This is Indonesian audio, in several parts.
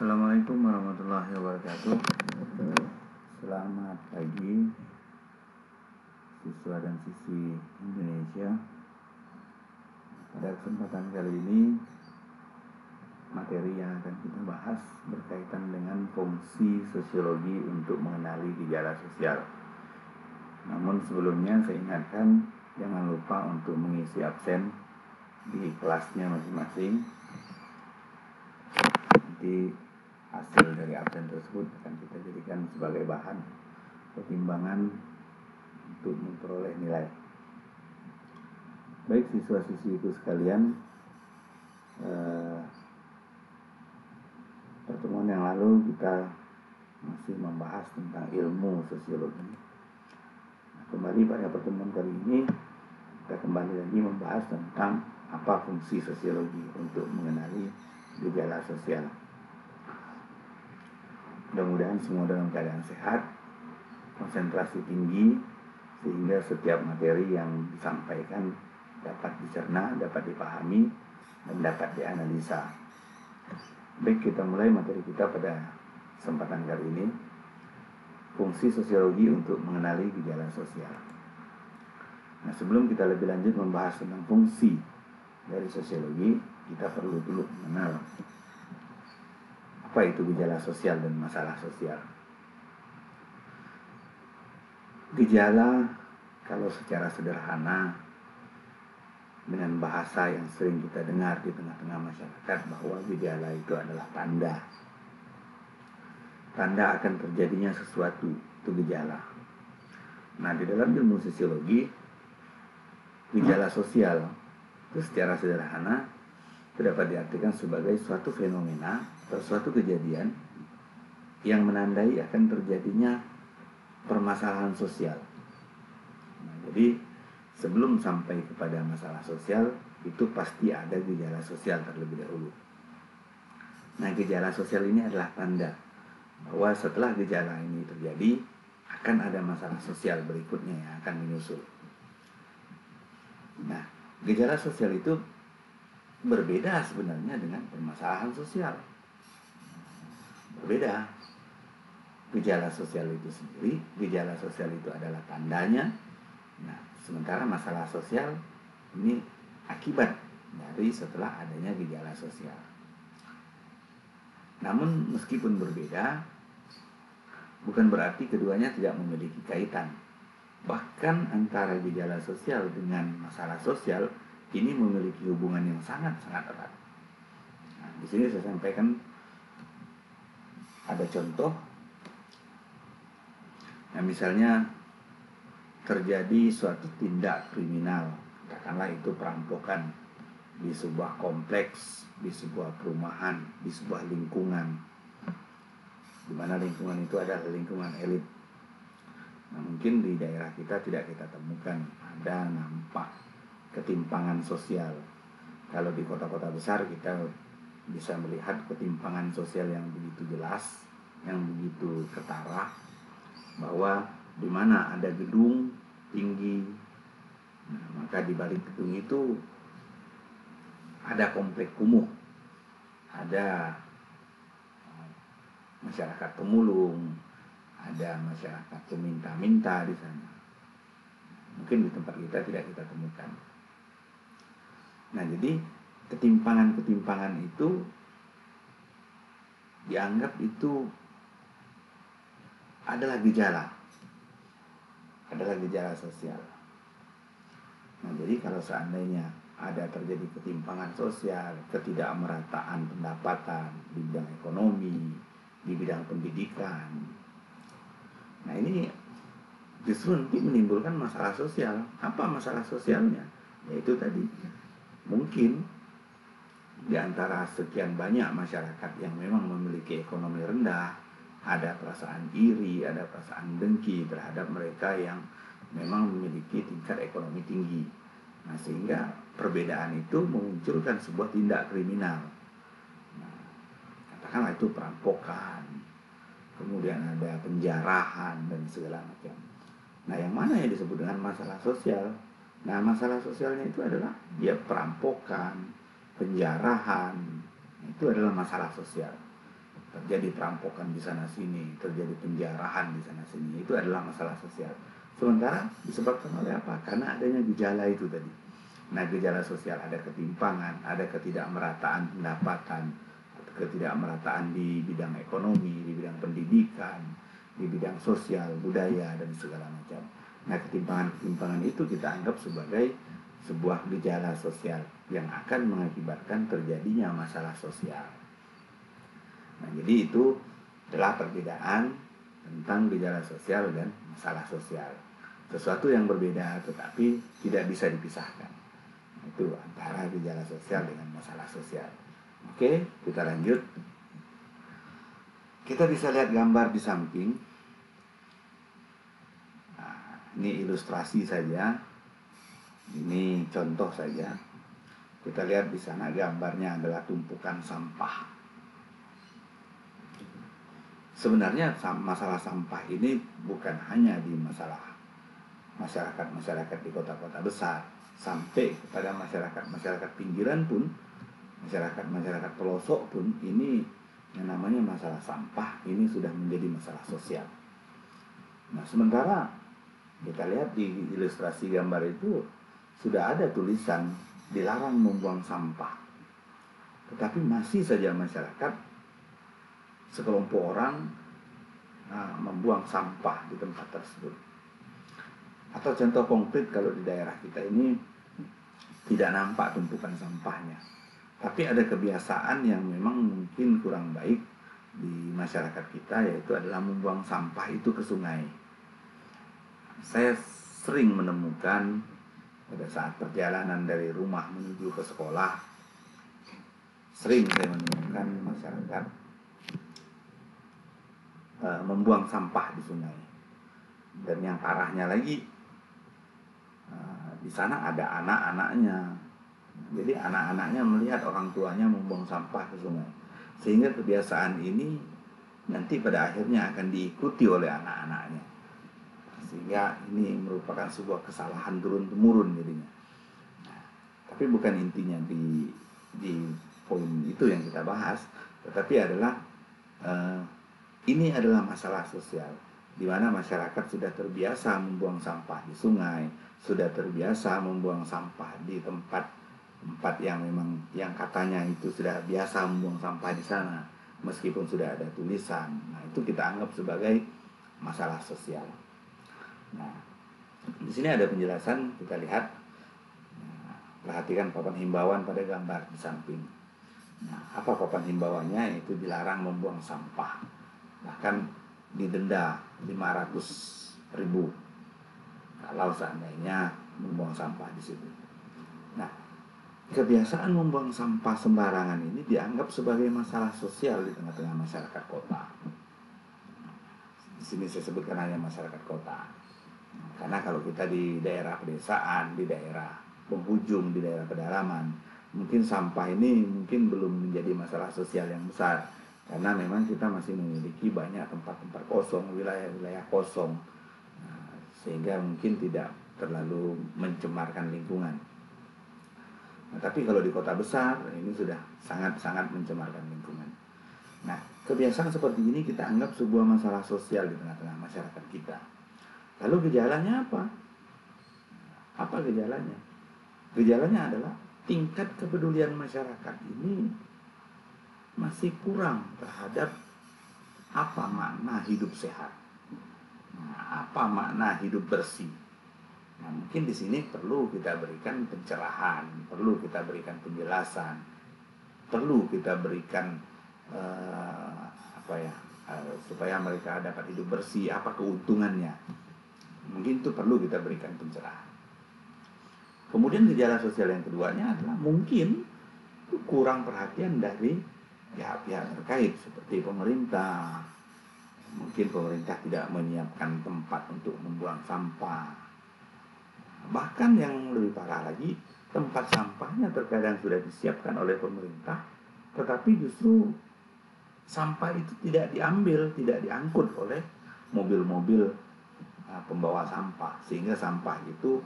Assalamualaikum warahmatullahi wabarakatuh. Selamat pagi siswa dan siswi Indonesia. Pada kesempatan kali ini, materi yang akan kita bahas berkaitan dengan fungsi sosiologi untuk mengenali gejala sosial. Namun sebelumnya saya ingatkan, jangan lupa untuk mengisi absen di kelasnya masing-masing. Nanti hasil dari absen tersebut akan kita jadikan sebagai bahan pertimbangan untuk memperoleh nilai. Baik siswa-siswiku sekalian, pertemuan yang lalu kita masih membahas tentang ilmu sosiologi. Kembali pada pertemuan kali ini, kita kembali lagi membahas tentang apa fungsi sosiologi untuk mengenali gejala sosial. Mudah-mudahan semua dalam keadaan sehat, konsentrasi tinggi, sehingga setiap materi yang disampaikan dapat dicerna, dapat dipahami, dan dapat dianalisa. Baik, kita mulai materi kita pada kesempatan kali ini. Fungsi sosiologi untuk mengenali gejala sosial. Nah, sebelum kita lebih lanjut membahas tentang fungsi dari sosiologi, kita perlu dulu mengenal apa itu gejala sosial dan masalah sosial. Gejala, kalau secara sederhana, dengan bahasa yang sering kita dengar di tengah-tengah masyarakat, bahwa gejala itu adalah tanda. Tanda akan terjadinya sesuatu, itu gejala. Nah, di dalam ilmu sosiologi, gejala sosial itu secara sederhana itu dapat diartikan sebagai suatu fenomena atau suatu kejadian yang menandai akan terjadinya permasalahan sosial. Nah, jadi sebelum sampai kepada masalah sosial, itu pasti ada gejala sosial terlebih dahulu. Nah, gejala sosial ini adalah tanda bahwa setelah gejala ini terjadi, akan ada masalah sosial berikutnya yang akan menyusul. Nah, gejala sosial itu berbeda sebenarnya dengan permasalahan sosial. Berbeda. Gejala sosial itu sendiri, gejala sosial itu adalah tandanya. Nah, sementara masalah sosial ini akibat dari setelah adanya gejala sosial. Namun meskipun berbeda, bukan berarti keduanya tidak memiliki kaitan. Bahkan antara gejala sosial dengan masalah sosial ini memiliki hubungan yang sangat-sangat erat. Nah, di sini saya sampaikan ada contoh. Nah, misalnya terjadi suatu tindak kriminal, katakanlah itu perampokan di sebuah kompleks, di sebuah perumahan, di sebuah lingkungan, di mana lingkungan itu adalah lingkungan elit. Nah, mungkin di daerah kita tidak kita temukan ada nampak ketimpangan sosial. Kalau di kota-kota besar kita bisa melihat ketimpangan sosial yang begitu jelas, yang begitu ketara, bahwa di mana ada gedung tinggi, nah, maka di balik gedung itu ada komplek kumuh, ada masyarakat pemulung, ada masyarakat peminta-minta di sana. Mungkin di tempat kita tidak kita temukan. Nah, jadi ketimpangan-ketimpangan itu dianggap itu adalah gejala sosial. Nah, jadi kalau seandainya ada terjadi ketimpangan sosial, ketidakmerataan pendapatan di bidang ekonomi, di bidang pendidikan, nah ini justru nanti menimbulkan masalah sosial. Apa masalah sosialnya? Yaitu tadi, mungkin di antara sekian banyak masyarakat yang memang memiliki ekonomi rendah, ada perasaan iri, ada perasaan dengki terhadap mereka yang memang memiliki tingkat ekonomi tinggi. Nah, sehingga perbedaan itu memunculkan sebuah tindak kriminal. Nah, katakanlah itu perampokan, kemudian ada penjarahan dan segala macam. Nah, yang mana yang disebut dengan masalah sosial? Nah, masalah sosialnya itu adalah dia perampokan, penjarahan, itu adalah masalah sosial. terjadi perampokan di sana sini, terjadi penjarahan di sana sini, itu adalah masalah sosial. Sementara disebabkan oleh apa? Karena adanya gejala itu tadi. Nah, gejala sosial ada ketimpangan, ada ketidakmerataan pendapatan, ketidakmerataan di bidang ekonomi, di bidang pendidikan, di bidang sosial, budaya, dan segala macam. Nah, ketimpangan-ketimpangan itu kita anggap sebagai sebuah gejala sosial yang akan mengakibatkan terjadinya masalah sosial. Nah, jadi itu adalah perbedaan tentang gejala sosial dan masalah sosial. Sesuatu yang berbeda tetapi tidak bisa dipisahkan. Itu antara gejala sosial dengan masalah sosial. Oke, kita lanjut. Kita bisa lihat gambar di samping. Nah, ini ilustrasi saja. Ini contoh saja. Kita lihat di sana gambarnya adalah tumpukan sampah. Sebenarnya masalah sampah ini bukan hanya di masalah masyarakat di kota-kota besar, sampai kepada masyarakat pinggiran pun, masyarakat pelosok pun, ini yang namanya masalah sampah ini sudah menjadi masalah sosial. Nah, sementara kita lihat di ilustrasi gambar itu sudah ada tulisan dilarang membuang sampah, tetapi masih saja masyarakat sekelompok orang membuang sampah di tempat tersebut. Atau contoh konkret, kalau di daerah kita ini tidak nampak tumpukan sampahnya, tapi ada kebiasaan yang memang mungkin kurang baik di masyarakat kita, yaitu adalah membuang sampah itu ke sungai. Saya sering menemukan pada saat perjalanan dari rumah menuju ke sekolah, sering saya menemukan masyarakat membuang sampah di sungai. Dan yang parahnya lagi, di sana ada anak-anaknya. Jadi anak-anaknya melihat orang tuanya membuang sampah ke sungai, sehingga kebiasaan ini nanti pada akhirnya akan diikuti oleh anak-anaknya, sehingga ini merupakan sebuah kesalahan turun-temurun jadinya. Nah, tapi bukan intinya di poin itu yang kita bahas, tetapi adalah ini adalah masalah sosial, di mana masyarakat sudah terbiasa membuang sampah di sungai, sudah terbiasa membuang sampah di tempat yang memang yang katanya itu sudah biasa membuang sampah di sana, meskipun sudah ada tulisan. Nah, itu kita anggap sebagai masalah sosial. Nah, di sini ada penjelasan, kita lihat. Nah, perhatikan papan himbauan pada gambar di samping. Nah, apa papan himbauannya? Itu dilarang membuang sampah. Bahkan didenda 500.000 kalau seandainya membuang sampah di situ. Nah, kebiasaan membuang sampah sembarangan ini dianggap sebagai masalah sosial di tengah-tengah masyarakat kota. Di sini saya sebutkan hanya masyarakat kota, karena kalau kita di daerah pedesaan, di daerah penghujung, di daerah pedalaman, mungkin sampah ini mungkin belum menjadi masalah sosial yang besar, karena memang kita masih memiliki banyak tempat-tempat kosong, wilayah-wilayah kosong, sehingga mungkin tidak terlalu mencemarkan lingkungan. Nah, tapi kalau di kota besar ini sudah sangat-sangat mencemarkan lingkungan. Nah, kebiasaan seperti ini kita anggap sebuah masalah sosial di tengah-tengah masyarakat kita. Lalu gejalanya apa? Apa gejalanya? Gejalanya adalah tingkat kepedulian masyarakat ini masih kurang terhadap apa makna hidup sehat, apa makna hidup bersih. Nah, mungkin di sini perlu kita berikan pencerahan, perlu kita berikan penjelasan, perlu kita berikan supaya mereka dapat hidup bersih, apa keuntungannya. Mungkin itu perlu kita berikan pencerahan. Kemudian gejala sosial yang keduanya adalah mungkin kurang perhatian dari pihak-pihak terkait seperti pemerintah. Mungkin pemerintah tidak menyiapkan tempat untuk membuang sampah. Bahkan yang lebih parah lagi, tempat sampahnya terkadang sudah disiapkan oleh pemerintah, tetapi justru sampah itu tidak diambil, tidak diangkut oleh mobil-mobil pembawa sampah, sehingga sampah itu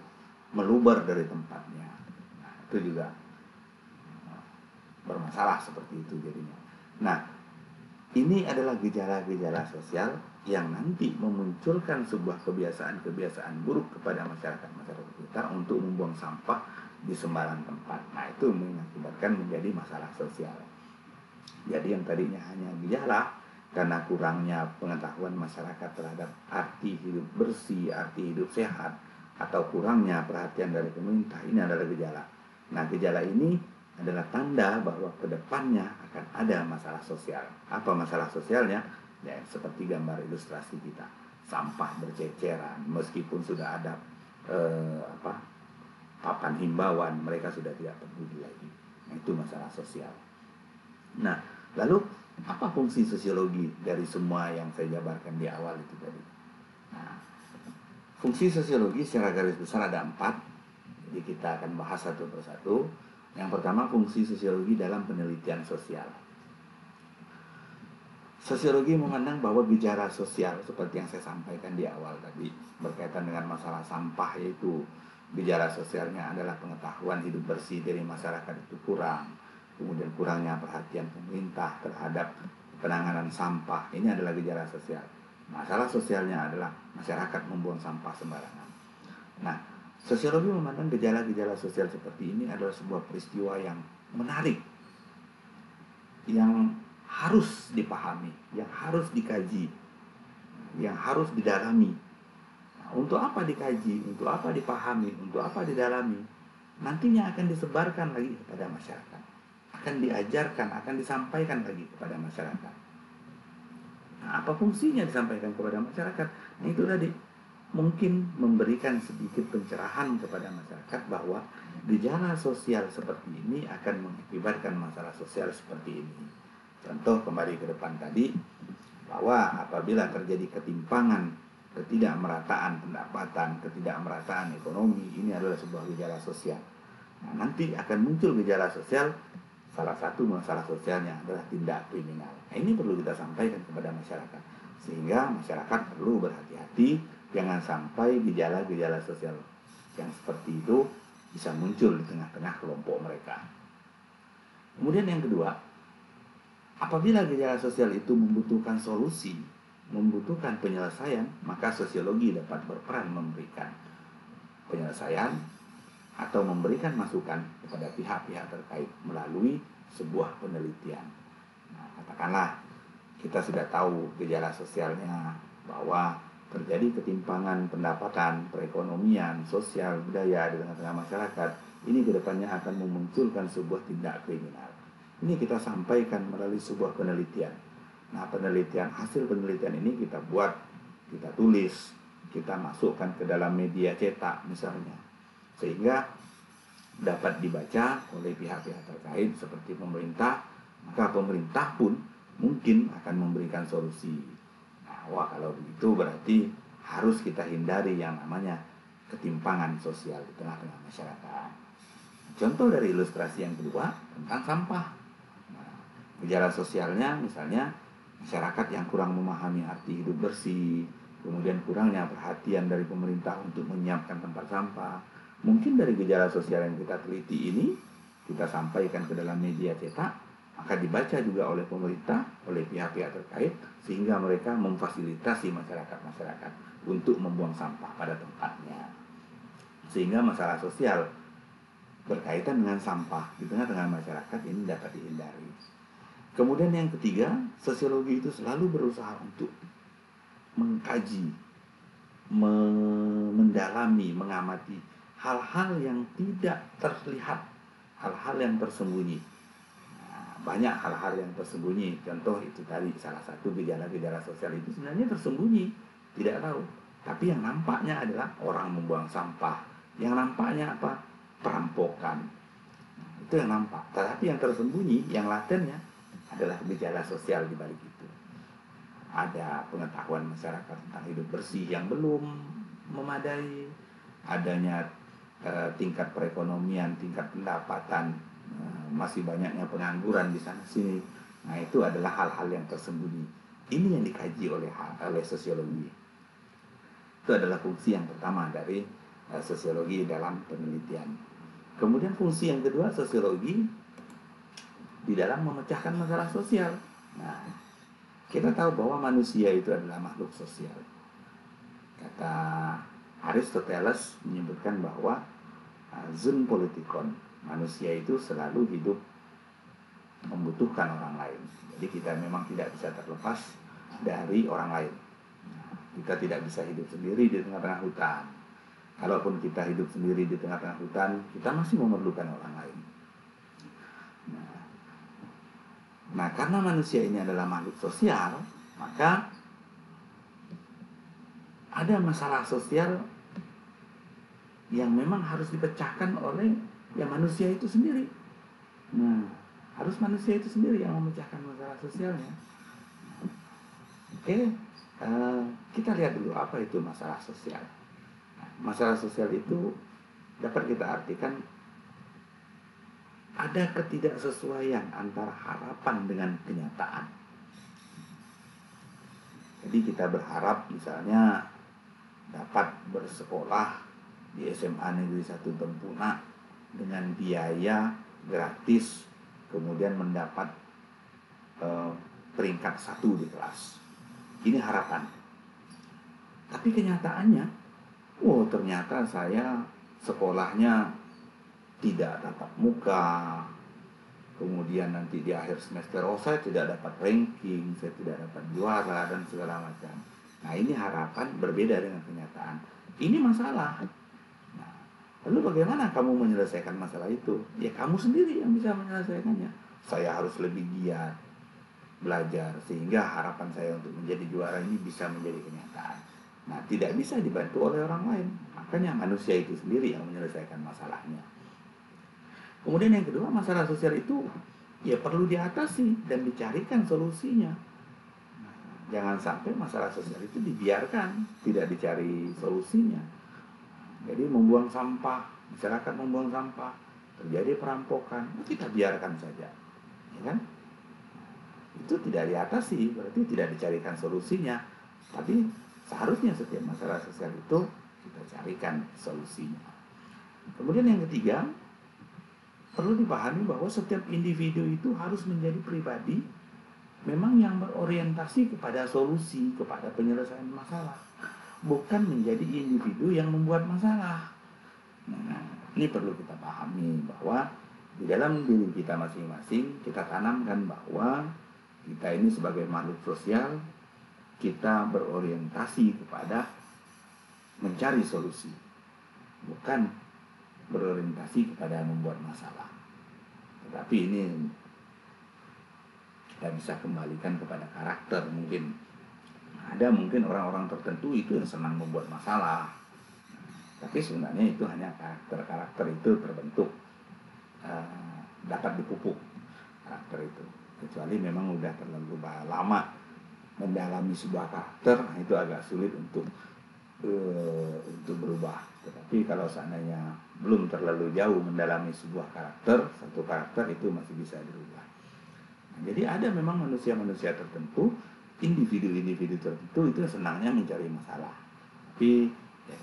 meluber dari tempatnya. Nah, itu juga bermasalah seperti itu jadinya. Nah, Ini adalah gejala-gejala sosial yang nanti memunculkan sebuah kebiasaan-kebiasaan buruk kepada masyarakat kita untuk membuang sampah di sembarang tempat. Nah, itu mengakibatkan menjadi masalah sosial. Jadi yang tadinya hanya gejala karena kurangnya pengetahuan masyarakat terhadap arti hidup bersih, arti hidup sehat, atau kurangnya perhatian dari pemerintah, ini adalah gejala. Nah, gejala ini adalah tanda bahwa kedepannya akan ada masalah sosial. Apa masalah sosialnya? Ya, seperti gambar ilustrasi kita, sampah berceceran, meskipun sudah ada papan himbauan, mereka sudah tidak peduli lagi. Nah, itu masalah sosial. Nah, lalu apa fungsi sosiologi dari semua yang saya jabarkan di awal itu tadi? Nah, fungsi sosiologi secara garis besar ada 4. Jadi kita akan bahas satu persatu. Yang pertama, fungsi sosiologi dalam penelitian sosial. Sosiologi memandang bahwa gejala sosial seperti yang saya sampaikan di awal tadi berkaitan dengan masalah sampah, yaitu gejala sosialnya adalah pengetahuan hidup bersih dari masyarakat itu kurang, kemudian kurangnya perhatian pemerintah terhadap penanganan sampah. Ini adalah gejala sosial. Masalah sosialnya adalah masyarakat membuang sampah sembarangan. Nah, sosiologi memandang gejala-gejala sosial seperti ini adalah sebuah peristiwa yang menarik, yang harus dipahami, yang harus dikaji, yang harus didalami. Nah, untuk apa dikaji, untuk apa dipahami, untuk apa didalami? Nantinya akan disebarkan lagi kepada masyarakat, akan diajarkan, akan disampaikan lagi kepada masyarakat. Nah, apa fungsinya disampaikan kepada masyarakat? Nah, itu tadi, mungkin memberikan sedikit pencerahan kepada masyarakat bahwa gejala sosial seperti ini akan mengakibatkan masalah sosial seperti ini. Contoh kembali ke depan tadi, bahwa apabila terjadi ketimpangan, ketidakmerataan pendapatan, ketidakmerataan ekonomi, ini adalah sebuah gejala sosial. Nah, nanti akan muncul gejala sosial, salah satu masalah sosialnya adalah tindak kriminal. Nah, ini perlu kita sampaikan kepada masyarakat, sehingga masyarakat perlu berhati-hati. Jangan sampai gejala-gejala sosial yang seperti itu bisa muncul di tengah-tengah kelompok mereka. Kemudian yang kedua, apabila gejala sosial itu membutuhkan solusi, membutuhkan penyelesaian, maka sosiologi dapat berperan memberikan penyelesaian atau memberikan masukan kepada pihak-pihak terkait melalui sebuah penelitian. Nah, katakanlah kita sudah tahu gejala sosialnya bahwa terjadi ketimpangan pendapatan, perekonomian, sosial, budaya di tengah-tengah masyarakat. Ini kedepannya akan memunculkan sebuah tindak kriminal. Ini kita sampaikan melalui sebuah penelitian. Nah, hasil penelitian ini kita buat, kita tulis, kita masukkan ke dalam media cetak misalnya, sehingga dapat dibaca oleh pihak-pihak terkait seperti pemerintah. Maka pemerintah pun mungkin akan memberikan solusi. Wah, kalau begitu berarti harus kita hindari yang namanya ketimpangan sosial di tengah-tengah masyarakat. Contoh dari ilustrasi yang kedua tentang sampah. Nah, gejala sosialnya misalnya masyarakat yang kurang memahami arti hidup bersih, kemudian kurangnya perhatian dari pemerintah untuk menyiapkan tempat sampah. Mungkin dari gejala sosial yang kita teliti ini, kita sampaikan ke dalam media cetak, maka dibaca juga oleh pemerintah, oleh pihak-pihak terkait, sehingga mereka memfasilitasi masyarakat-masyarakat untuk membuang sampah pada tempatnya. Sehingga masalah sosial berkaitan dengan sampah di tengah-tengah masyarakat ini dapat dihindari. Kemudian yang ketiga, sosiologi itu selalu berusaha untuk mengkaji, mendalami, mengamati hal-hal yang tidak terlihat, hal-hal yang tersembunyi. Banyak hal-hal yang tersembunyi. Contoh itu tadi, salah satu gejala-gejala sosial itu sebenarnya tersembunyi, tidak tahu. Tapi yang nampaknya adalah orang membuang sampah. Yang nampaknya apa? Perampokan. Itu yang nampak. Tetapi yang tersembunyi, yang latennya adalah gejala sosial di balik itu. Ada pengetahuan masyarakat tentang hidup bersih yang belum memadai, adanya tingkat perekonomian, tingkat pendapatan, masih banyaknya pengangguran di sana sini. Nah, itu adalah hal-hal yang tersembunyi. Ini yang dikaji oleh sosiologi. Itu adalah fungsi yang pertama dari sosiologi dalam penelitian. Kemudian fungsi yang kedua sosiologi di dalam memecahkan masalah sosial. Nah, Kita tahu bahwa manusia itu adalah makhluk sosial. Kata Aristoteles menyebutkan bahwa zoon politikon, manusia itu selalu hidup membutuhkan orang lain. Jadi kita memang tidak bisa terlepas dari orang lain. Kita tidak bisa hidup sendiri di tengah-tengah hutan. Kalaupun kita hidup sendiri di tengah-tengah hutan, kita masih memerlukan orang lain. Nah, karena manusia ini adalah makhluk sosial, maka ada masalah sosial yang memang harus dipecahkan oleh manusia itu sendiri. Nah, harus manusia itu sendiri yang memecahkan masalah sosialnya. Oke, kita lihat dulu apa itu masalah sosial. Masalah sosial itu dapat kita artikan ada ketidaksesuaian antara harapan dengan kenyataan. Jadi kita berharap misalnya dapat bersekolah di SMA Negeri 1 Tempuna dengan biaya gratis, kemudian mendapat peringkat 1 di kelas. Ini harapan. Tapi kenyataannya, ternyata saya sekolahnya tidak tatap muka, kemudian nanti di akhir semester saya tidak dapat ranking, saya tidak dapat juara dan segala macam. Nah, ini harapan berbeda dengan kenyataan. Ini masalah. Nah, lalu bagaimana kamu menyelesaikan masalah itu? Ya kamu sendiri yang bisa menyelesaikannya. Saya harus lebih giat belajar sehingga harapan saya untuk menjadi juara ini bisa menjadi kenyataan. Nah, tidak bisa dibantu oleh orang lain. Makanya manusia itu sendiri yang menyelesaikan masalahnya. Kemudian yang kedua, masalah sosial itu perlu diatasi dan dicarikan solusinya. Jangan sampai masalah sosial itu dibiarkan, tidak dicari solusinya. Jadi membuang sampah, masyarakat membuang sampah, terjadi perampokan, kita biarkan saja, ya kan? Itu tidak diatasi, berarti tidak dicarikan solusinya. Tapi seharusnya setiap masalah sosial itu kita carikan solusinya. Kemudian yang ketiga, perlu dipahami bahwa setiap individu itu harus menjadi pribadi memang yang berorientasi kepada solusi, kepada penyelesaian masalah, bukan menjadi individu yang membuat masalah. Nah, ini perlu kita pahami bahwa di dalam diri kita masing-masing kita tanamkan bahwa kita ini sebagai makhluk sosial, kita berorientasi kepada mencari solusi, bukan berorientasi kepada membuat masalah. Tetapi ini kita bisa kembalikan kepada karakter. Mungkin ada orang-orang tertentu itu yang senang membuat masalah, tapi sebenarnya itu hanya karakter itu terbentuk, dapat dipupuk karakter itu. Kecuali memang udah terlalu lama mendalami sebuah karakter, itu agak sulit untuk berubah. Tetapi kalau seandainya belum terlalu jauh mendalami sebuah karakter, satu karakter itu masih bisa dirubah. Nah, jadi ada memang manusia-manusia tertentu, individu-individu tertentu itu senangnya mencari masalah. Tapi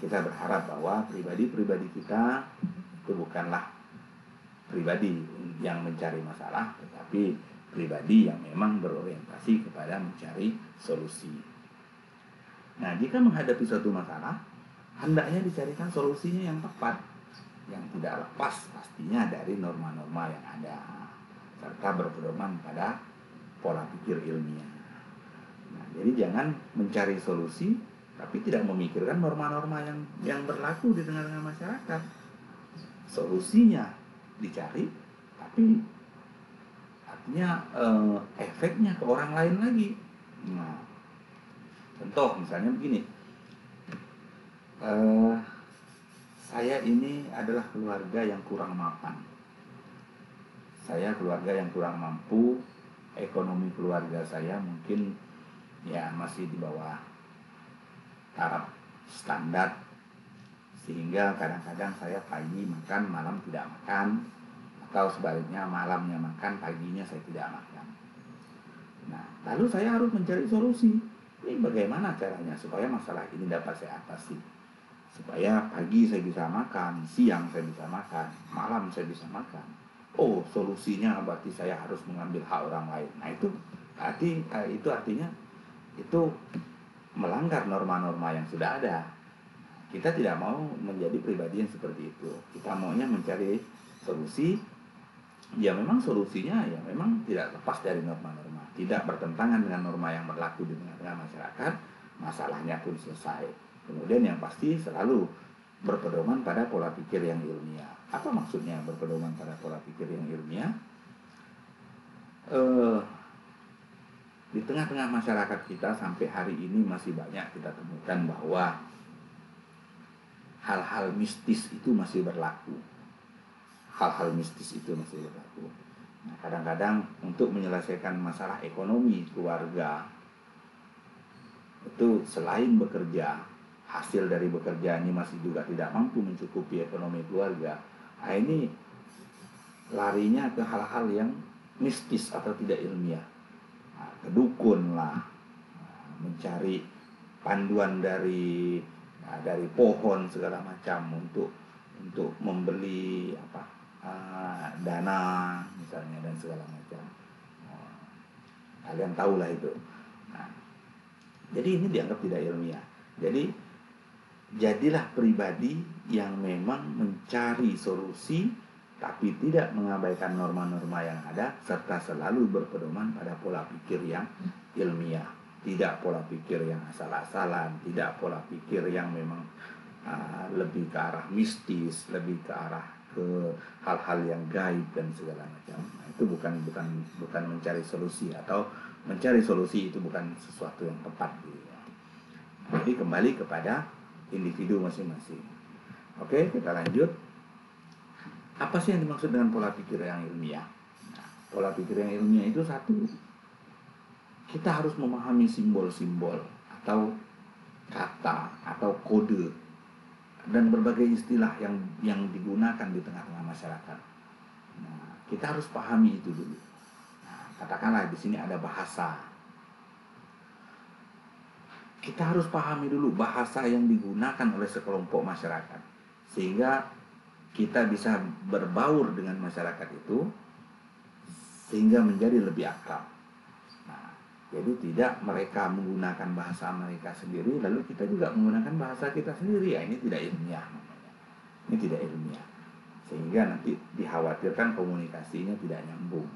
kita berharap bahwa pribadi-pribadi kita itu bukanlah pribadi yang mencari masalah, tetapi pribadi yang memang berorientasi kepada mencari solusi. Nah, jika menghadapi suatu masalah, hendaknya dicarikan solusinya yang tepat, yang tidak lepas pastinya dari norma-norma yang ada, serta berpedoman pada pola pikir ilmiah. Nah, jadi jangan mencari solusi, tapi tidak memikirkan norma-norma yang berlaku di tengah-tengah masyarakat. Solusinya dicari, tapi artinya efeknya ke orang lain lagi. Nah, contoh misalnya begini, saya ini adalah keluarga yang kurang mapan. Saya keluarga yang kurang mampu, ekonomi keluarga saya mungkin masih di bawah taraf standar, sehingga kadang-kadang saya pagi makan, malam tidak makan, atau sebaliknya malamnya makan, paginya saya tidak makan. Nah, lalu saya harus mencari solusi. Ini bagaimana caranya supaya masalah ini dapat saya atasi? Supaya pagi saya bisa makan, siang saya bisa makan, malam saya bisa makan. Oh, solusinya berarti saya harus mengambil hak orang lain. Nah, itu Itu artinya itu melanggar norma-norma yang sudah ada. Kita tidak mau menjadi pribadi yang seperti itu. Kita maunya mencari solusi. Ya memang solusinya ya memang tidak lepas dari norma-norma, tidak bertentangan dengan norma yang berlaku di tengah-tengah masyarakat, masalahnya pun selesai. Kemudian yang pasti selalu berpedoman pada pola pikir yang ilmiah. Apa maksudnya berpedoman pada pola pikir yang ilmiah? Di tengah-tengah masyarakat kita sampai hari ini masih banyak kita temukan bahwa hal-hal mistis itu masih berlaku. Hal-hal mistis itu masih berlaku. Nah, kadang-kadang untuk menyelesaikan masalah ekonomi keluarga itu selain bekerja, hasil dari bekerja ini masih juga tidak mampu mencukupi ekonomi keluarga. Nah, ini larinya ke hal-hal yang mistis atau tidak ilmiah. Nah, ke dukun lah, mencari panduan dari pohon segala macam untuk membeli dana misalnya dan segala macam. Kalian tahulah itu. Nah, jadi ini dianggap tidak ilmiah. Jadi jadilah pribadi yang memang mencari solusi tapi tidak mengabaikan norma-norma yang ada serta selalu berpedoman pada pola pikir yang ilmiah. Tidak pola pikir yang asal-asalan, tidak pola pikir yang memang lebih ke arah mistis, lebih ke arah ke hal-hal yang gaib dan segala macam. Nah, itu bukan mencari solusi, atau mencari solusi itu bukan sesuatu yang tepat gitu ya. Jadi kembali kepada individu masing-masing. Oke, kita lanjut. Apa sih yang dimaksud dengan pola pikir yang ilmiah? Nah, pola pikir yang ilmiah itu satu, kita harus memahami simbol-simbol atau kata atau kode dan berbagai istilah yang digunakan di tengah-tengah masyarakat. Nah, kita harus pahami itu dulu. Nah, katakanlah di sini ada bahasa. Kita harus pahami dulu bahasa yang digunakan oleh sekelompok masyarakat, sehingga kita bisa berbaur dengan masyarakat itu, sehingga menjadi lebih akrab. Nah, jadi tidak mereka menggunakan bahasa mereka sendiri, lalu kita juga menggunakan bahasa kita sendiri. Ya, ini tidak ilmiah namanya. Ini tidak ilmiah. Sehingga nanti dikhawatirkan komunikasinya tidak nyambung.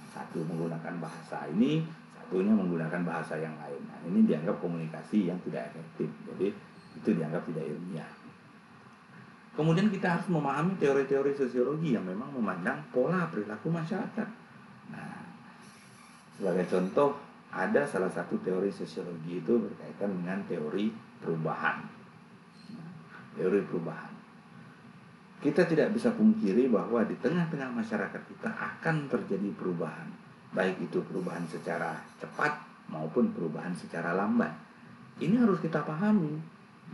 Satu menggunakan bahasa ini, satunya menggunakan bahasa yang lain. Nah, ini dianggap komunikasi yang tidak efektif. Jadi itu dianggap tidak ilmiah. Kemudian kita harus memahami teori-teori sosiologi yang memang memandang pola perilaku masyarakat. Nah, sebagai contoh, ada salah satu teori sosiologi itu berkaitan dengan teori perubahan. Teori perubahan. Kita tidak bisa pungkiri bahwa di tengah-tengah masyarakat kita akan terjadi perubahan. Baik itu perubahan secara cepat maupun perubahan secara lambat. Ini harus kita pahami.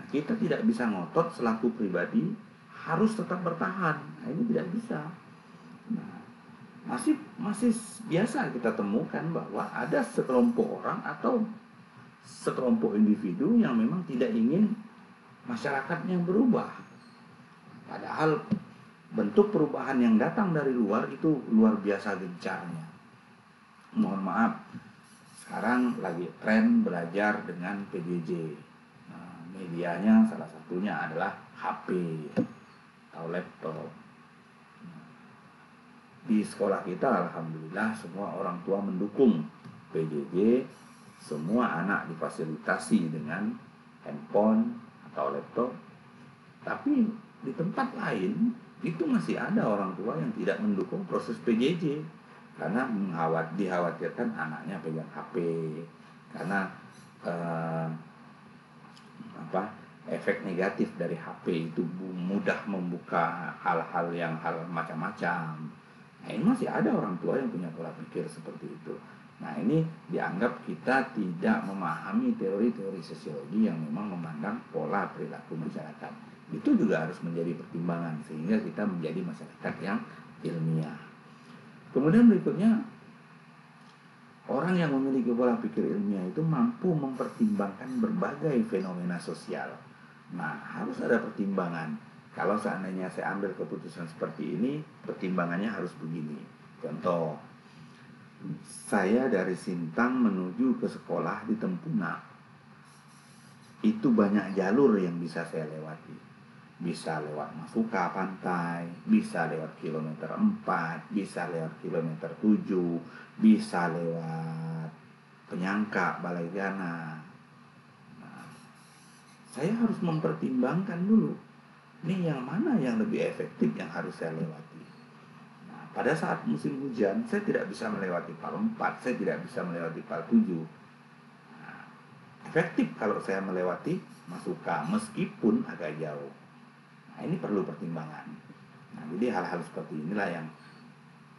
Nah, kita tidak bisa ngotot selaku pribadi harus tetap bertahan. Nah, ini tidak bisa. Nah, masih biasa kita temukan bahwa ada sekelompok orang atau sekelompok individu yang memang tidak ingin masyarakatnya berubah. Padahal bentuk perubahan yang datang dari luar itu luar biasa gencarnya. Mohon maaf, sekarang lagi tren belajar dengan PJJ. Nah, medianya salah satunya adalah HP atau laptop. Di sekolah kita alhamdulillah semua orang tua mendukung PJJ, semua anak difasilitasi dengan handphone atau laptop. Tapi di tempat lain itu masih ada orang tua yang tidak mendukung proses PJJ karena dikhawatirkan anaknya pegang HP, karena efek negatif dari HP itu mudah membuka hal-hal macam-macam. Nah, ini masih ada orang tua yang punya pola pikir seperti itu. Nah, ini dianggap kita tidak memahami teori-teori sosiologi yang memang memandang pola perilaku masyarakat. Itu juga harus menjadi pertimbangan sehingga kita menjadi masyarakat yang ilmiah. Kemudian berikutnya, orang yang memiliki pola pikir ilmiah itu mampu mempertimbangkan berbagai fenomena sosial. Nah, harus ada pertimbangan. Kalau seandainya saya ambil keputusan seperti ini, pertimbangannya harus begini. Contoh, Saya dari Sintang menuju ke sekolah di Tempuna. Itu banyak jalur yang bisa saya lewati. Bisa lewat Masuka Pantai, bisa lewat kilometer 4, bisa lewat kilometer 7, bisa lewat Penyangka, Balai Gana. Nah, saya harus mempertimbangkan dulu, ini yang mana yang lebih efektif yang harus saya lewati. Nah, pada saat musim hujan, saya tidak bisa melewati Pal 4, saya tidak bisa melewati Pal 7. Nah, efektif kalau saya melewati Masuka, meskipun agak jauh. Nah, ini perlu pertimbangan. Nah, jadi hal-hal seperti inilah yang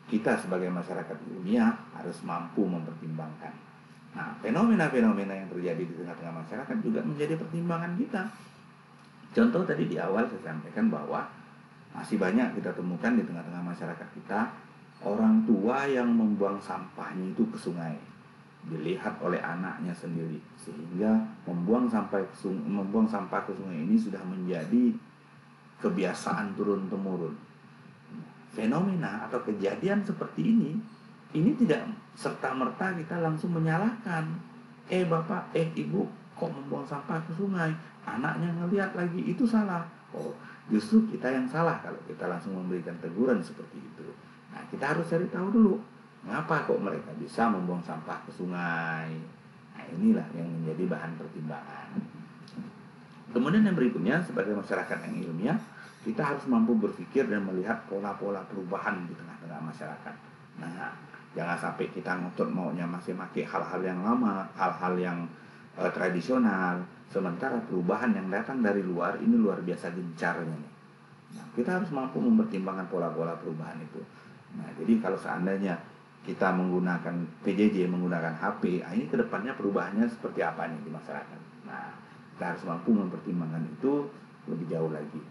kita sebagai masyarakat ilmiah harus mampu mempertimbangkan. Nah, fenomena-fenomena yang terjadi di tengah-tengah masyarakat juga menjadi pertimbangan kita. Contoh tadi di awal saya sampaikan bahwa masih banyak kita temukan di tengah-tengah masyarakat kita orang tua yang membuang sampahnya itu ke sungai, dilihat oleh anaknya sendiri, sehingga membuang sampah ke sungai ini sudah menjadi kebiasaan turun-temurun. Fenomena atau kejadian seperti ini tidak serta-merta kita langsung menyalahkan. Bapak, ibu, kok membuang sampah ke sungai? Anaknya ngelihat lagi, itu salah. Oh, justru kita yang salah kalau kita langsung memberikan teguran seperti itu. Nah, kita harus cari tahu dulu, mengapa kok mereka bisa membuang sampah ke sungai. Nah, inilah yang menjadi bahan pertimbangan. Kemudian yang berikutnya, sebagai masyarakat yang ilmiah, kita harus mampu berpikir dan melihat pola-pola perubahan di tengah-tengah masyarakat. Nah, jangan sampai kita ngotot maunya masih pakai hal-hal yang lama, hal-hal yang tradisional, sementara perubahan yang datang dari luar ini luar biasa gencarnya nih. Nah, kita harus mampu mempertimbangkan pola-pola perubahan itu. Nah, jadi kalau seandainya kita menggunakan PJJ, menggunakan HP, ini kedepannya perubahannya seperti apa nih di masyarakat. Nah, kita harus mampu mempertimbangkan itu lebih jauh lagi.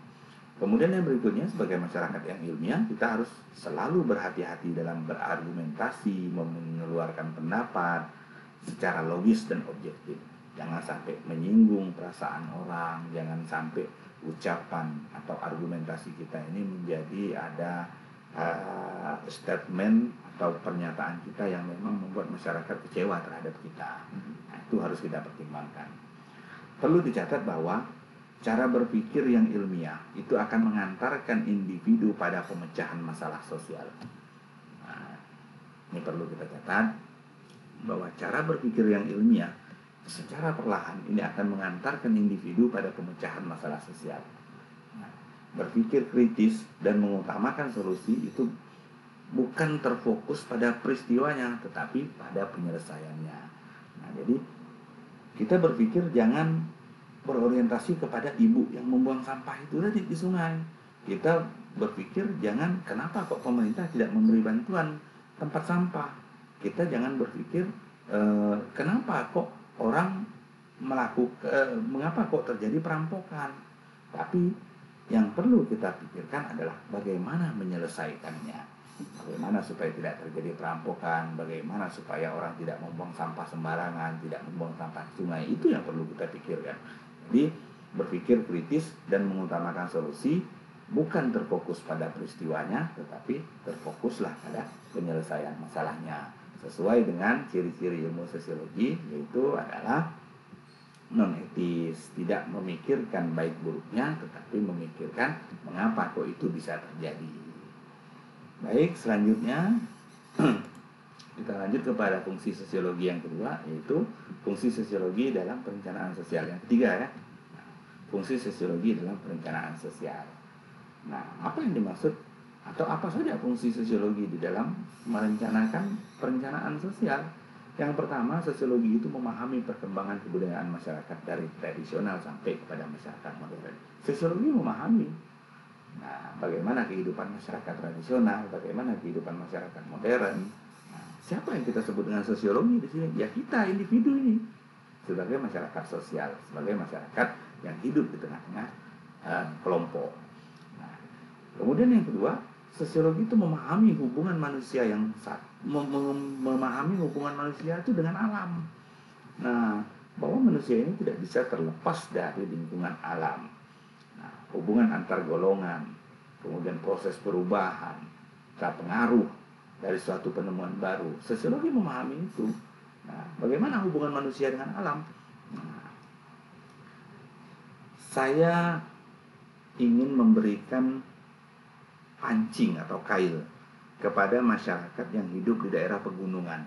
Kemudian yang berikutnya, sebagai masyarakat yang ilmiah, kita harus selalu berhati-hati dalam berargumentasi, mengeluarkan pendapat secara logis dan objektif. Jangan sampai menyinggung perasaan orang, jangan sampai ucapan atau argumentasi kita ini menjadi ada statement atau pernyataan kita yang memang membuat masyarakat kecewa terhadap kita. Nah, itu harus kita pertimbangkan. Perlu dicatat bahwa cara berpikir yang ilmiah itu akan mengantarkan individu pada pemecahan masalah sosial. Nah, ini perlu kita catat bahwa cara berpikir yang ilmiah secara perlahan ini akan mengantarkan individu pada pemecahan masalah sosial. Nah, berpikir kritis dan mengutamakan solusi itu bukan terfokus pada peristiwanya, tetapi pada penyelesaiannya. Nah, jadi kita berpikir jangan berorientasi kepada ibu yang membuang sampah itu tadi di sungai. Kita berpikir jangan kenapa kok pemerintah tidak memberi bantuan tempat sampah. Kita jangan berpikir kenapa kok orang mengapa kok terjadi perampokan. Tapi yang perlu kita pikirkan adalah bagaimana menyelesaikannya. Bagaimana supaya tidak terjadi perampokan, bagaimana supaya orang tidak membuang sampah sembarangan, tidak membuang sampah di sungai. Itu yang perlu kita pikirkan. Jadi berpikir kritis dan mengutamakan solusi, bukan terfokus pada peristiwanya, tetapi terfokuslah pada penyelesaian masalahnya. Sesuai dengan ciri-ciri ilmu sosiologi, yaitu adalah non-etis, tidak memikirkan baik buruknya, tetapi memikirkan mengapa kok itu bisa terjadi. Baik, selanjutnya kita lanjut kepada fungsi sosiologi yang kedua, yaitu fungsi sosiologi dalam perencanaan sosial. Yang ketiga ya, fungsi sosiologi dalam perencanaan sosial. Nah, apa yang dimaksud atau apa saja fungsi sosiologi di dalam merencanakan perencanaan sosial? Yang pertama, sosiologi itu memahami perkembangan kebudayaan masyarakat dari tradisional sampai kepada masyarakat modern. Sosiologi memahami bagaimana kehidupan masyarakat tradisional, bagaimana kehidupan masyarakat modern. Siapa yang kita sebut dengan sosiologi di sini? Ya kita, individu ini, sebagai masyarakat sosial, sebagai masyarakat yang hidup di tengah-tengah kelompok. Kemudian yang kedua, sosiologi itu memahami hubungan manusia memahami hubungan manusia itu dengan alam. Nah, bahwa manusia ini tidak bisa terlepas dari lingkungan alam. Nah, hubungan antar golongan, kemudian proses perubahan, pengaruh dari suatu penemuan baru. Sosiologi memahami itu. Nah, bagaimana hubungan manusia dengan alam? Nah, saya ingin memberikan pancing atau kail kepada masyarakat yang hidup di daerah pegunungan.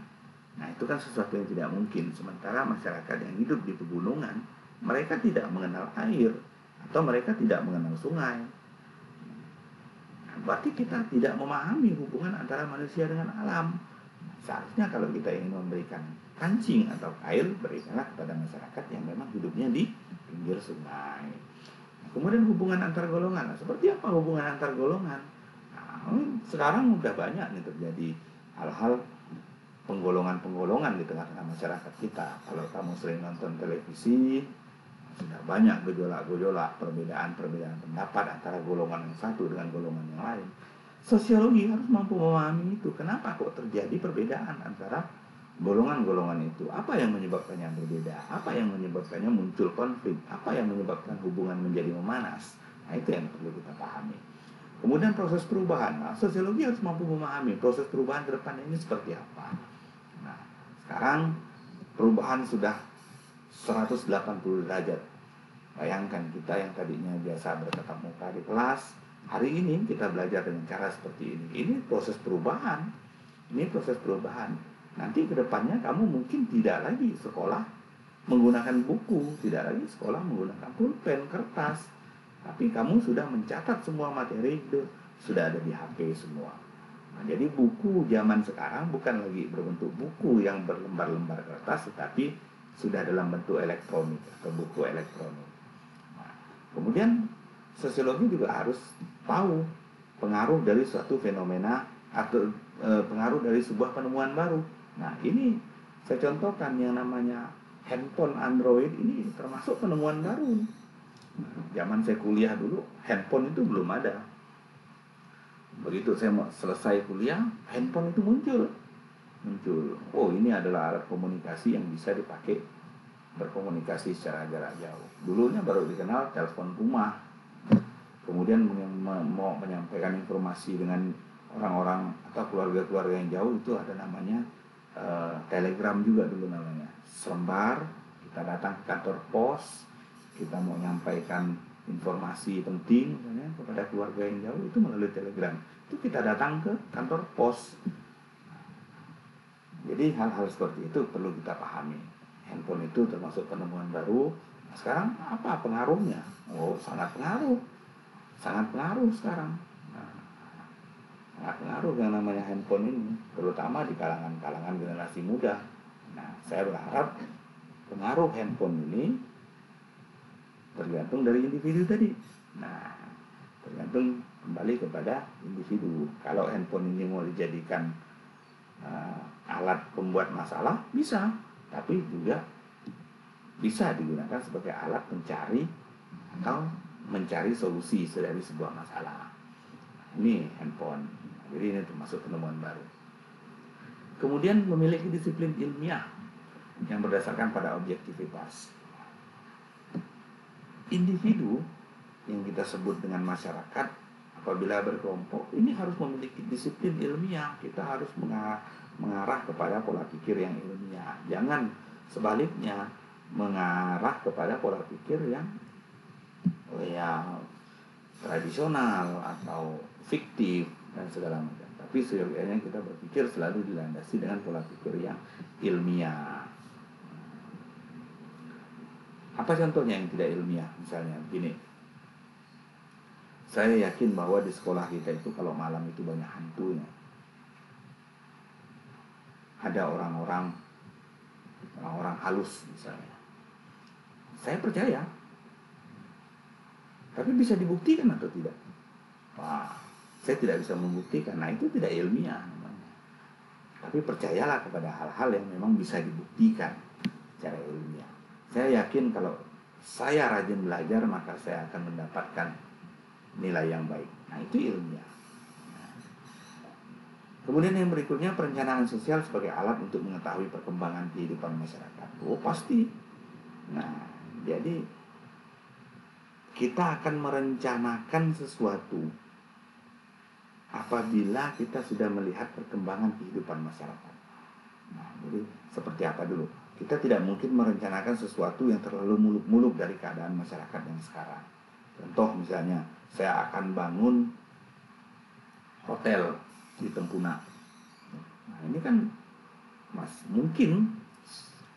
Nah, itu kan sesuatu yang tidak mungkin. Sementara masyarakat yang hidup di pegunungan, mereka tidak mengenal air atau mereka tidak mengenal sungai. Nah, berarti kita tidak memahami hubungan antara manusia dengan alam. Seharusnya kalau kita ingin memberikan pancing atau kail, berikanlah kepada masyarakat yang memang hidupnya di pinggir sungai. Kemudian hubungan antar golongan. Nah, seperti apa hubungan antar golongan? Nah, sekarang udah banyak nih terjadi hal-hal penggolongan-penggolongan di tengah-tengah masyarakat kita. Kalau kamu sering nonton televisi, sudah banyak gejolak-gejolak, perbedaan-perbedaan pendapat antara golongan yang satu dengan golongan yang lain. Sosiologi harus mampu memahami itu. Kenapa kok terjadi perbedaan antara golongan-golongan itu? Apa yang menyebabkannya berbeda? Apa yang menyebabkannya muncul konflik? Apa yang menyebabkan hubungan menjadi memanas? Nah, itu yang perlu kita pahami. Kemudian proses perubahan. Nah, sosiologi harus mampu memahami proses perubahan ke depan ini seperti apa. Nah, sekarang perubahan sudah 180 derajat. Bayangkan kita yang tadinya biasa bertatap muka di kelas, hari ini kita belajar dengan cara seperti ini. Ini proses perubahan. Ini proses perubahan. Nanti ke depannya kamu mungkin tidak lagi sekolah menggunakan buku, tidak lagi sekolah menggunakan pulpen, kertas. Tapi kamu sudah mencatat semua materi itu, sudah ada di HP semua. Nah, jadi buku zaman sekarang bukan lagi berbentuk buku yang berlembar-lembar kertas, tetapi sudah dalam bentuk elektronik atau buku elektronik. Nah, kemudian sosiologi juga harus tahu pengaruh dari suatu fenomena atau pengaruh dari sebuah penemuan baru. Nah, ini saya contohkan yang namanya handphone Android ini termasuk penemuan baru. Zaman saya kuliah dulu, handphone itu belum ada. Begitu saya mau selesai kuliah, handphone itu muncul. Oh, ini adalah alat komunikasi yang bisa dipakai berkomunikasi secara jarak jauh. Dulunya baru dikenal telepon rumah. Kemudian mau menyampaikan informasi dengan orang-orang atau keluarga-keluarga yang jauh itu ada namanya telegram juga dulu namanya. Selembar, kita datang ke kantor pos, kita mau menyampaikan informasi penting misalnya kepada keluarga yang jauh itu melalui telegram. Itu kita datang ke kantor pos. Jadi hal-hal seperti itu perlu kita pahami. Handphone itu termasuk penemuan baru. Nah, sekarang apa pengaruhnya? Oh, sangat pengaruh. Sangat pengaruh sekarang. Nah, sangat pengaruh yang namanya handphone ini, terutama di kalangan-kalangan generasi muda. Nah, saya berharap pengaruh handphone ini tergantung dari individu tadi. Nah, tergantung kembali kepada individu. Kalau handphone ini mau dijadikan alat pembuat masalah, bisa. Tapi juga bisa digunakan sebagai alat mencari atau mencari solusi dari sebuah masalah. Ini handphone. Jadi ini termasuk penemuan baru. Kemudian memiliki disiplin ilmiah yang berdasarkan pada objektivitas. Individu yang kita sebut dengan masyarakat apabila berkelompok ini harus memiliki disiplin ilmiah. Kita harus mengarah kepada pola pikir yang ilmiah. Jangan sebaliknya mengarah kepada pola pikir yang tradisional atau fiktif dan segala macam. Tapi seyogianya kita berpikir selalu dilandasi dengan pola pikir yang ilmiah. Apa contohnya yang tidak ilmiah? Misalnya begini, saya yakin bahwa di sekolah kita itu kalau malam itu banyak hantunya. Ada orang-orang halus misalnya. Saya percaya. Tapi bisa dibuktikan atau tidak? Wah, saya tidak bisa membuktikan. Nah, itu tidak ilmiah namanya. Tapi percayalah kepada hal-hal yang memang bisa dibuktikan secara ilmiah. Saya yakin kalau saya rajin belajar maka saya akan mendapatkan nilai yang baik. Nah, itu ilmiah. Kemudian yang berikutnya perencanaan sosial sebagai alat untuk mengetahui perkembangan kehidupan masyarakat. Oh, pasti. Nah, jadi kita akan merencanakan sesuatu apabila kita sudah melihat perkembangan kehidupan masyarakat. Nah, jadi seperti apa dulu? Kita tidak mungkin merencanakan sesuatu yang terlalu muluk-muluk dari keadaan masyarakat yang sekarang. Contoh misalnya, saya akan bangun hotel di Tempuna. Nah, ini kan mungkin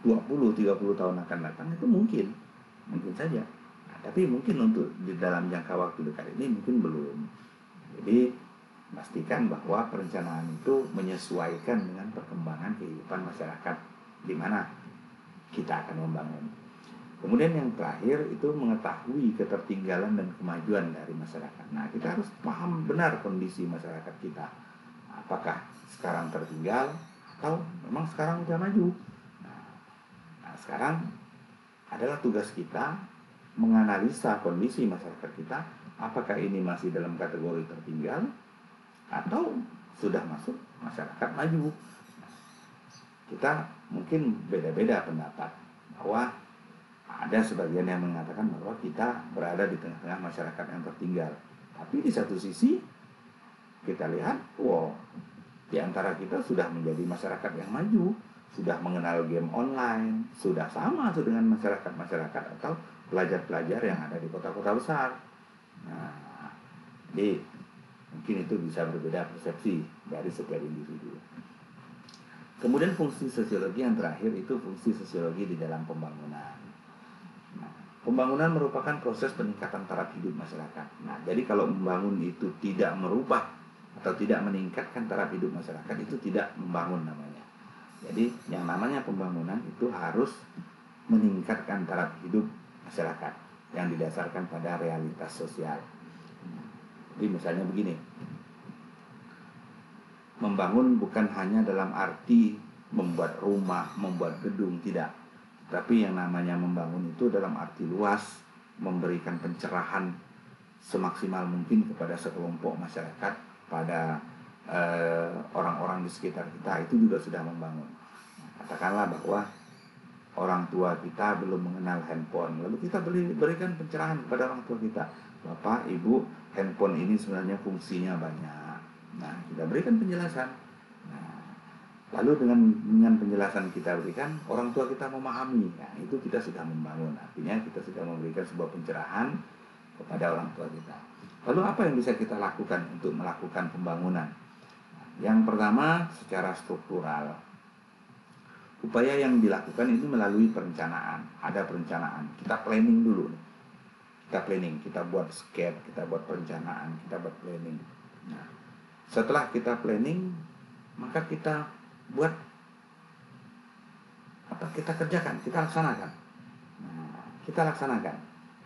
20-30 tahun akan datang itu mungkin saja. Nah, tapi mungkin untuk di dalam jangka waktu dekat ini mungkin belum. Jadi pastikan bahwa perencanaan itu menyesuaikan dengan perkembangan kehidupan masyarakat di mana kita akan membangun. Kemudian yang terakhir itu mengetahui ketertinggalan dan kemajuan dari masyarakat. Nah, kita harus paham benar kondisi masyarakat kita. Apakah sekarang tertinggal atau memang sekarang sudah maju. Nah, sekarang adalah tugas kita menganalisa kondisi masyarakat kita, apakah ini masih dalam kategori tertinggal atau sudah masuk masyarakat maju. Kita mungkin beda-beda pendapat, bahwa ada sebagian yang mengatakan bahwa kita berada di tengah-tengah masyarakat yang tertinggal. Tapi di satu sisi kita lihat, di antara kita sudah menjadi masyarakat yang maju, sudah mengenal game online, sudah sama dengan masyarakat-masyarakat atau pelajar-pelajar yang ada di kota-kota besar. Nah, jadi mungkin itu bisa berbeda persepsi dari setiap individu. Kemudian fungsi sosiologi yang terakhir itu fungsi sosiologi di dalam pembangunan. Nah, pembangunan merupakan proses peningkatan taraf hidup masyarakat. Nah, jadi kalau membangun itu tidak merubah atau tidak meningkatkan taraf hidup masyarakat, itu tidak membangun namanya. Jadi yang namanya pembangunan itu harus meningkatkan taraf hidup masyarakat yang didasarkan pada realitas sosial. Jadi misalnya begini, membangun bukan hanya dalam arti membuat rumah, membuat gedung, tidak. Tapi yang namanya membangun itu dalam arti luas, memberikan pencerahan semaksimal mungkin kepada sekelompok masyarakat, pada orang-orang di sekitar kita, itu juga sudah membangun. Katakanlah bahwa orang tua kita belum mengenal handphone, lalu kita berikan pencerahan kepada orang tua kita, Bapak, Ibu, handphone ini sebenarnya fungsinya banyak. Nah, kita berikan penjelasan. Nah, lalu dengan penjelasan kita berikan, orang tua kita memahami. Nah, itu kita sudah membangun. Artinya kita sudah memberikan sebuah pencerahan kepada orang tua kita. Lalu apa yang bisa kita lakukan untuk melakukan pembangunan? Yang pertama, secara struktural. Upaya yang dilakukan ini melalui perencanaan. Ada perencanaan. Kita planning dulu. Kita planning, kita buat sketch, kita buat perencanaan, kita buat planning. Nah, setelah kita planning, maka kita buat apa? Kita kerjakan, kita laksanakan. Nah, kita laksanakan.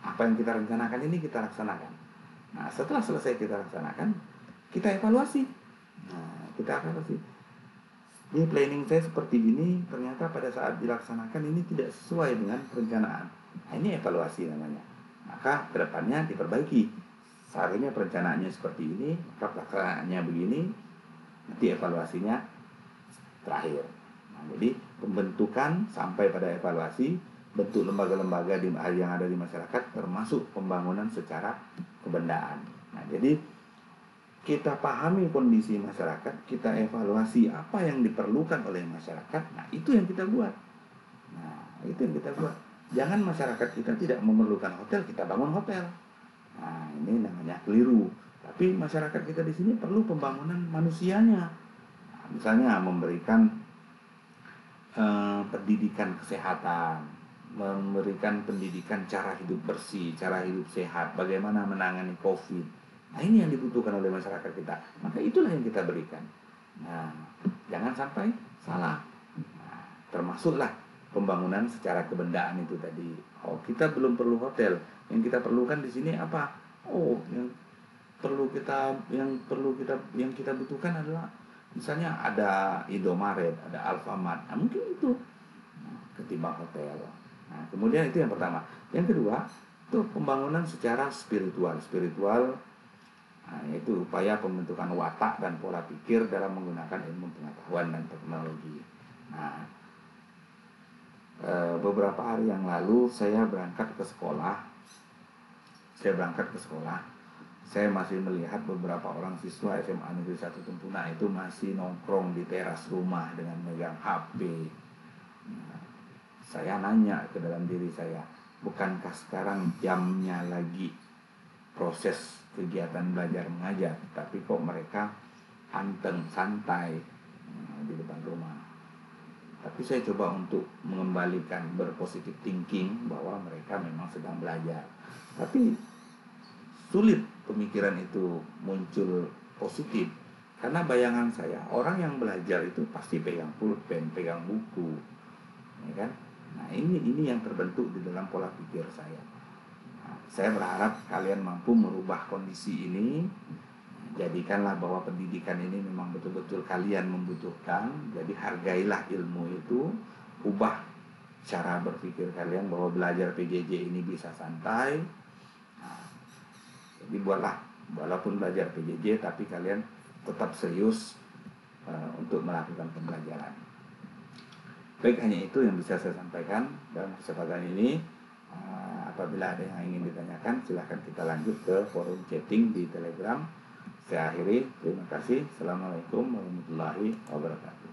Apa yang kita rencanakan ini kita laksanakan. Nah, setelah selesai kita laksanakan, kita evaluasi. Nah, kita evaluasi. Ini planning saya seperti ini, ternyata pada saat dilaksanakan ini tidak sesuai dengan perencanaan. Nah, ini evaluasi namanya. Maka kedepannya diperbaiki. Seharusnya perencanaannya seperti ini, maka pelaksanaannya begini, nanti evaluasinya terakhir. Nah, jadi pembentukan sampai pada evaluasi, bentuk lembaga-lembaga yang ada di masyarakat, termasuk pembangunan secara kebendaan. Nah, jadi kita pahami kondisi masyarakat, kita evaluasi apa yang diperlukan oleh masyarakat. Nah, itu yang kita buat. Jangan masyarakat kita tidak memerlukan hotel, kita bangun hotel. Nah, ini namanya keliru. Tapi masyarakat kita di sini perlu pembangunan manusianya. Nah, misalnya memberikan pendidikan kesehatan, memberikan pendidikan cara hidup bersih, cara hidup sehat, bagaimana menangani COVID. Nah, ini yang dibutuhkan oleh masyarakat kita. Maka itulah yang kita berikan. Nah, jangan sampai salah. Nah, termasuklah pembangunan secara kebendaan itu tadi. Kita belum perlu hotel. Yang kita perlukan di sini apa? Yang kita butuhkan adalah misalnya ada Indomaret, ada Alfamart. Nah, mungkin itu ketimbang hotel. Nah, kemudian itu yang pertama. Yang kedua, itu pembangunan secara spiritual. Nah, yaitu upaya pembentukan watak dan pola pikir dalam menggunakan ilmu pengetahuan dan teknologi. Nah, beberapa hari yang lalu saya berangkat ke sekolah. saya masih melihat beberapa orang siswa SMA Negeri 1 Tempuna itu masih nongkrong di teras rumah dengan megang HP. Nah, saya nanya ke dalam diri saya, bukankah sekarang jamnya lagi proses kegiatan belajar mengajar, tapi kok mereka anteng santai di depan rumah. Tapi saya coba untuk mengembalikan berpositif thinking bahwa mereka memang sedang belajar. Tapi sulit pemikiran itu muncul positif, karena bayangan saya orang yang belajar itu pasti pegang pulpen, pegang buku, ya kan? Nah ini yang terbentuk di dalam pola pikir saya. Nah, saya berharap kalian mampu merubah kondisi ini. Jadikanlah bahwa pendidikan ini memang betul-betul kalian membutuhkan. Jadi hargailah ilmu itu, ubah cara berpikir kalian bahwa belajar PJJ ini bisa santai. Nah, jadi buatlah, walaupun belajar PJJ tapi kalian tetap serius untuk melakukan pembelajaran. Baik, hanya itu yang bisa saya sampaikan dalam kesempatan ini. Apabila ada yang ingin ditanyakan, silahkan kita lanjut ke forum chatting di Telegram. Saya akhiri, terima kasih. Assalamualaikum warahmatullahi wabarakatuh.